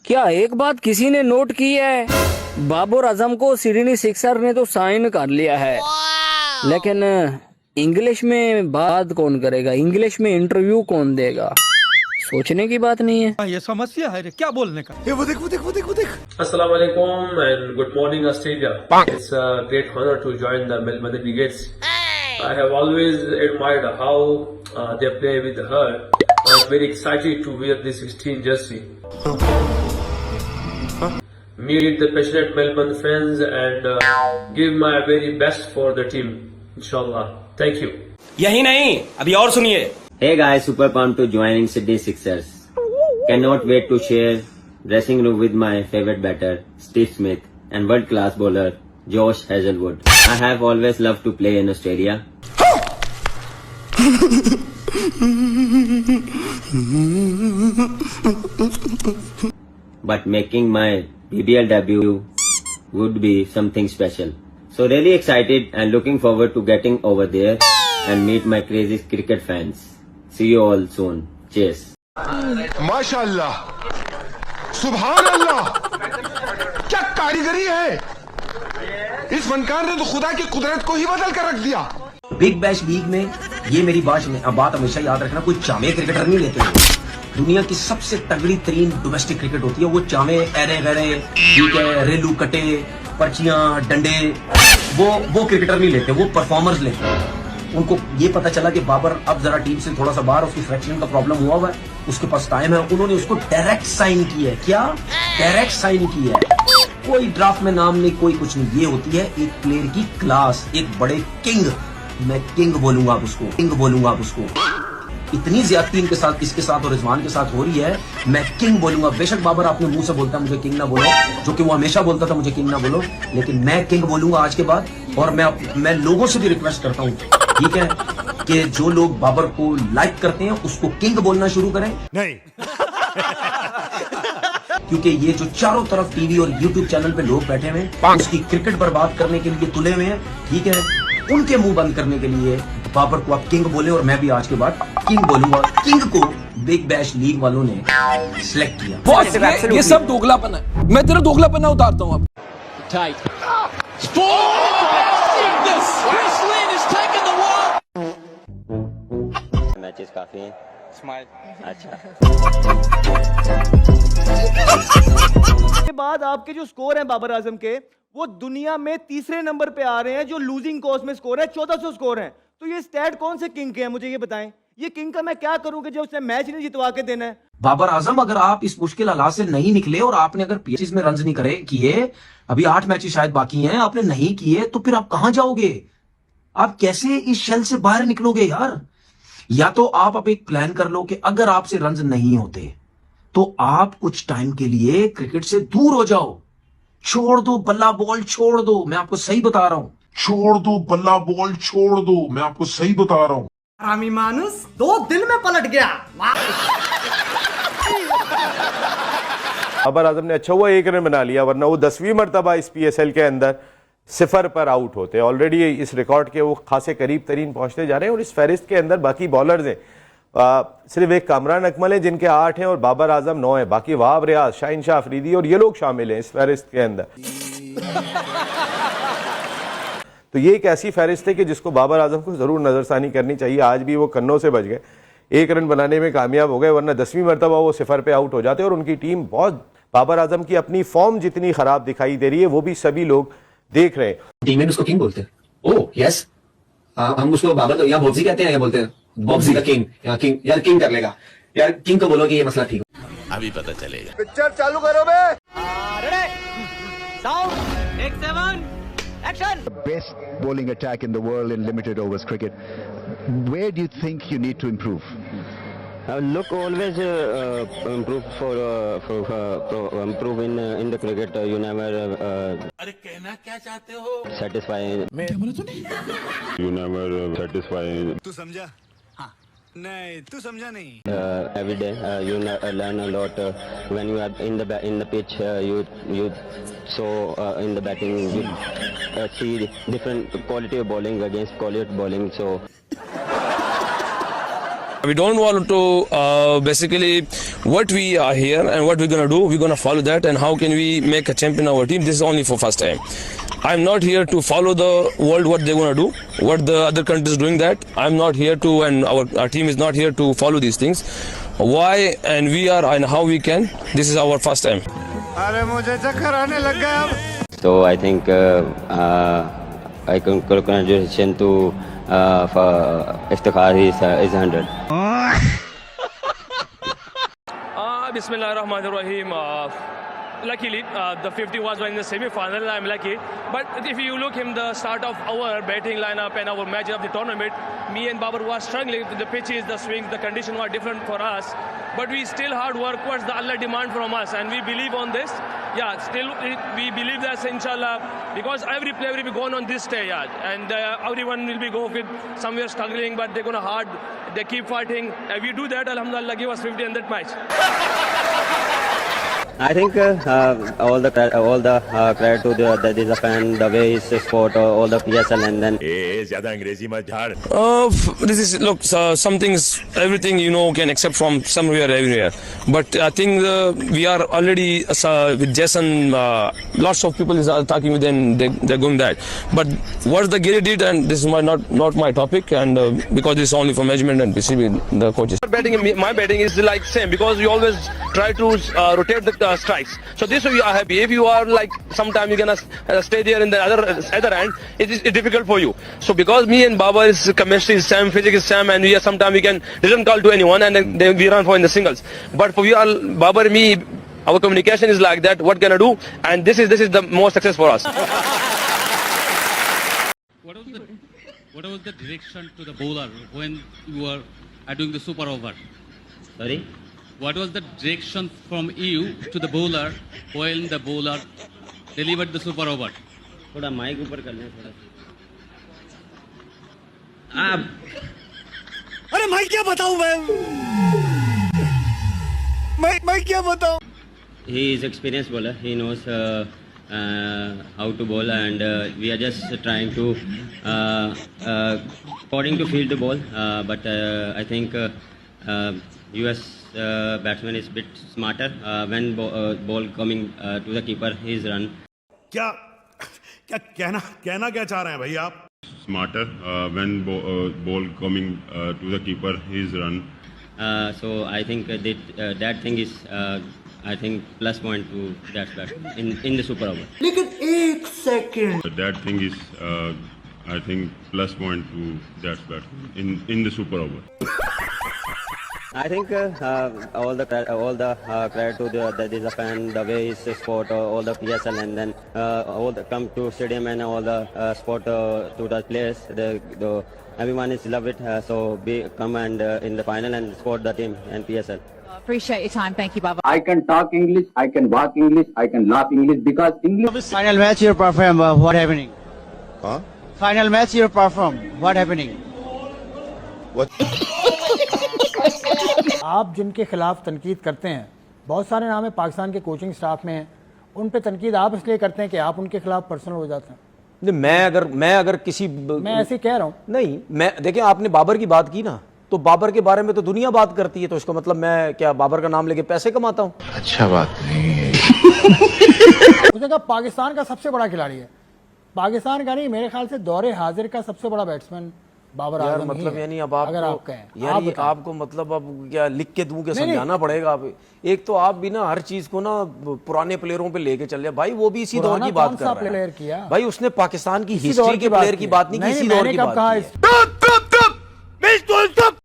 क्या एक बात किसी ने नोट की है, बाबर आजम को सिडनी सिक्सर ने तो साइन कर लिया है, लेकिन इंग्लिश में बात कौन करेगा, इंग्लिश में इंटरव्यू कौन देगा? सोचने की बात नहीं है। ये समस्या है रे, क्या बोलने का। ये वो देख। Assalamu alaikum and good morning Australia. It's a great honor to join the Melbourne Renegades. I have always admired how they play with her. I'm very excited to wear this 16 jersey. Meet the passionate Melbourne fans and give my very best for the team. Inshallah. Thank you. यही नहीं, अभी और सुनिए। Hey guys, super pumped to joining Sydney Sixers. Cannot wait to share dressing room with my favorite batter, Steve Smith, and world-class bowler, Josh Hazelwood. I have always loved to play in Australia. But making my BBL debut would be something special. So really excited and looking forward to getting over there and meet my crazy cricket fans. See you all soon. Cheers. माशाअल्लाह, सुभान अल्लाह, क्या कारीगरी है। इस फनकार ने तो खुदा की कुदरत को ही बदल कर रख दिया। बिग बैश लीग में ये मेरी बात हमेशा याद रखना, कोई चामे क्रिकेटर नहीं लेते हैं। दुनिया की सबसे तगड़ी तरीन डोमेस्टिक क्रिकेट होती है, वो चामे एरे गरे, ठीक है, रेलू कटे, पर्चियां, डंडे, वो क्रिकेटर नहीं लेते, वो परफॉर्मर्स लेते हैं। उनको ये पता चला कि बाबर अब जरा टीम से थोड़ा सा बाहर, उसकी फ्रैक्चरिंग का प्रॉब्लम हुआ है, उसके पास टाइम है, उन्होंने उसको डायरेक्ट साइन किया है। क्या डायरेक्ट साइन किया है? कोई ड्राफ्ट में नाम नहीं, कोई कुछ नहीं। ये होती है एक प्लेयर की क्लास, एक बड़े किंग, मैं किंग बोलूंगा उसको, किंग बोलूंगा उसको। इतनी ज्यादती इनके साथ, इसके साथ और रिजवान के साथ हो रही है, मैं किंग बोलूंगा। बेशक बाबर अपने मुंह से बोलता है मुझे किंग ना बोलो, जो कि वो हमेशा बोलता था मुझे किंग ना बोलो, लेकिन मैं किंग बोलूंगा आज के बाद। और मैं लोगों से भी रिक्वेस्ट करता हूँ, ठीक है, कि जो लोग बाबर को लाइक करते हैं उसको किंग बोलना शुरू करें। नहीं। क्योंकि ये जो चारों तरफ टीवी और यूट्यूब चैनल पे लोग बैठे हुए हैं, उसकी क्रिकेट बर्बाद करने के लिए तुले हुए हैं, ठीक है, उनके मुंह बंद करने के लिए बाबर को आप किंग बोले, और मैं भी आज के बाद किंग बोलूंगा। किंग को बिग बैश लीग वालों ने सिलेक्ट किया। ये सब दोगलापन है, मैं तेरा दोगलापन उतारता हूँ अब। मैचेस काफी हैं। स्माइल। अच्छा। के बाद आपके जो स्कोर हैं बाबर आजम के, वो दुनिया में तीसरे नंबर पे आ रहे हैं, जो लूजिंग कोर्स में स्कोर है 1400 स्कोर है। तो ये स्टैट कौन से किंग के हैं, मुझे ये बताएं। ये किंग का मैं क्या करूं कि जो उसने मैच नहीं जितवा के देना है। बाबर आजम, अगर आप इस मुश्किल हालात से नहीं निकले और आपने अगर पीएचएस में रन नहीं करे किए, अभी 8 मैचेस शायद बाकी हैं, आपने नहीं किए, तो फिर आप कहां जाओगे? आप कैसे इस शेल से बाहर निकलोगे यार? या तो आप अब एक प्लान कर लो कि अगर आपसे रन नहीं होते तो आप कुछ टाइम के लिए क्रिकेट से दूर हो जाओ, छोड़ दो बल्ला बॉल, छोड़ दो। मैं आपको सही बता रहा हूं, छोड़ दो बल्ला बॉल, छोड़ दो, मैं आपको सही बता रहा हूँ। हरामी मानुस 2 दिन में पलट गया। बाबर आजम ने अच्छा हुआ 1 रन बना लिया, वरना वो 10वीं मरतबा इस पीएसएल के अंदर 0 पर आउट होते। ऑलरेडी इस रिकॉर्ड के वो खासे करीब तरीन पहुंचते जा रहे हैं। और इस फहरिस्त के अंदर बाकी बॉलर्स हैं, सिर्फ एक कामरान अकमल है जिनके 8 हैं और बाबर आजम 9 है। बाकी वहाब रियाज, शाहीन शाह अफरीदी और ये लोग शामिल हैं इस फहरिस्त के अंदर। तो ये एक ऐसी फहरिस्त है कि जिसको बाबर आजम को जरूर नजरसानी करनी चाहिए। आज भी वो कन्नों से बच गए, 1 रन बनाने में कामयाब हो गए, वरना 10वीं मरतबा वो 0 पे आउट हो जाते। और उनकी टीम बहुत, बाबर आजम की अपनी फॉर्म जितनी खराब दिखाई दे रही है वो भी सभी लोग देख रहे हैं। टीम में उसको किंग बोलते हैं। ओह यस, हम उसको बाबर तो यहाँ बॉब्जी कहते हैं, या बोलते हैं बॉब्जी का किंग, या किंग, यार किंग कर लेगा यार, किंग को बोलो कि ये मसला ठीक हो। अभी पता चलेगा। पिक्चर चालू करो बे। Sound 1 7 action. The best bowling attack in the world in limited overs cricket. Where do you think you need to improve? Look, always improve improve in the cricket. You never अरे कहना क्या चाहते हो? satisfy. You never satisfy. तू समझा? हाँ। नहीं, तू समझा नहीं। Every day you learn a lot. When you are in the pitch, you so in the batting you see different quality of bowling against quality of bowling. So We don't want to basically what we are here and what we're gonna do. We're gonna follow that, and how can we make a champion our team? This is only for first time. I'm not here to follow the world what they're gonna do, what the other countries doing that. I'm not here to, and our team is not here to follow these things. Why and we are and how we can. This is our first time. So I think I congratulations to for Iftikhar is 100. Bismillahirrahmanirrahim. Luckily, the 50 was in the semi-final. I'm lucky. But if you look in the start of our batting lineup and our match of the tournament, me and Babar was struggling. The pitches, the swings, the condition were different for us. But we still hard work. What's the Allah demand from us? And we believe on this. Yeah, still we believe that inshallah, because every player will be going on this day, yeah, and everyone will be go with somewhere struggling, but they're gonna hard. They keep fighting. If we do that, alhamdulillah, give us 50 in that match. I think all the credit to the fan, the way his sport, all the PSL, and then This is look, some things, everything can accept from somewhere, everywhere. But I think we are already with Jason. Lots of people is talking with them. They're going that. But what the Giri did, and this is not my topic, and because this is only for management and PCB, the coaches. My batting is like same because we always try to rotate the strikes. So this way you are happy. If you are like sometime you're gonna stay there in the other end, it is difficult for you. So because me and Babar's chemistry is same, physics is same, and we are sometimes we can didn't call to anyone, and then we run for in the singles. But for we all Babar me, our communication is like that. What can I do? And this is the most success for us. What was the direction to the bowler when you were doing the super over? sorry. What was the direction from you to the bowler when the bowler delivered the super over? थोड़ा mic ऊपर कर लें थोड़ा. अरे मैं क्या बताऊं मैं क्या बताऊं. He is experienced bowler. He knows how to bowl, and we are just trying to according to field the ball. But I think US batsman is a bit smarter when ball coming to the keeper. His run. क्या कहना क्या चाह रहे हैं भाई आप? Smarter when ball coming to the keeper, his run. So I think that thing is I think plus point to that batsman in the super over. लेकिन एक second. That thing is I think plus point to that batsman in the super over. I think all the credit to the fan, the way his sport, all the PSL, and then all the come to stadium and all the sport to the players. Everyone is love it. So come and in the final and support the team and PSL. Appreciate your time. Thank you, Baba. I can talk English, I can walk English, I can laugh English because English. Final match you perform. What happening? Huh? Final match you perform. What happening? What? आप जिनके खिलाफ तनकीद करते हैं, बहुत सारे नाम है पाकिस्तान के कोचिंग स्टाफ में हैं, उन पे तनकीद आप इसलिए करते हैं कि आप उनके खिलाफ पर्सनल हो जाते हैं. मैं अगर किसी मैं ऐसे कह रहा हूँ. नहीं, मैं देखिए आपने बाबर की बात की ना, तो बाबर के बारे में तो दुनिया बात करती है, तो इसका मतलब मैं क्या बाबर का नाम लेके पैसे कमाता हूँ? अच्छा बात नहीं है. उसने कहा पाकिस्तान का सबसे बड़ा खिलाड़ी है. पाकिस्तान का नहीं, मेरे ख्याल से दौरे हाजिर का सबसे बड़ा बैट्समैन बाबर आजम मतलब यानी अब अगर आप कहें यार आपको मतलब अब क्या लिख के दूं के समझाना पड़ेगा. आप एक तो आप भी ना हर चीज को ना पुराने प्लेयरों पे लेके चल रहे भाई. वो भी इसी दौर की बात कर रहा है भाई. उसने पाकिस्तान की हिस्ट्री के प्लेयर की बात नहीं की, इसी दौर की बात की.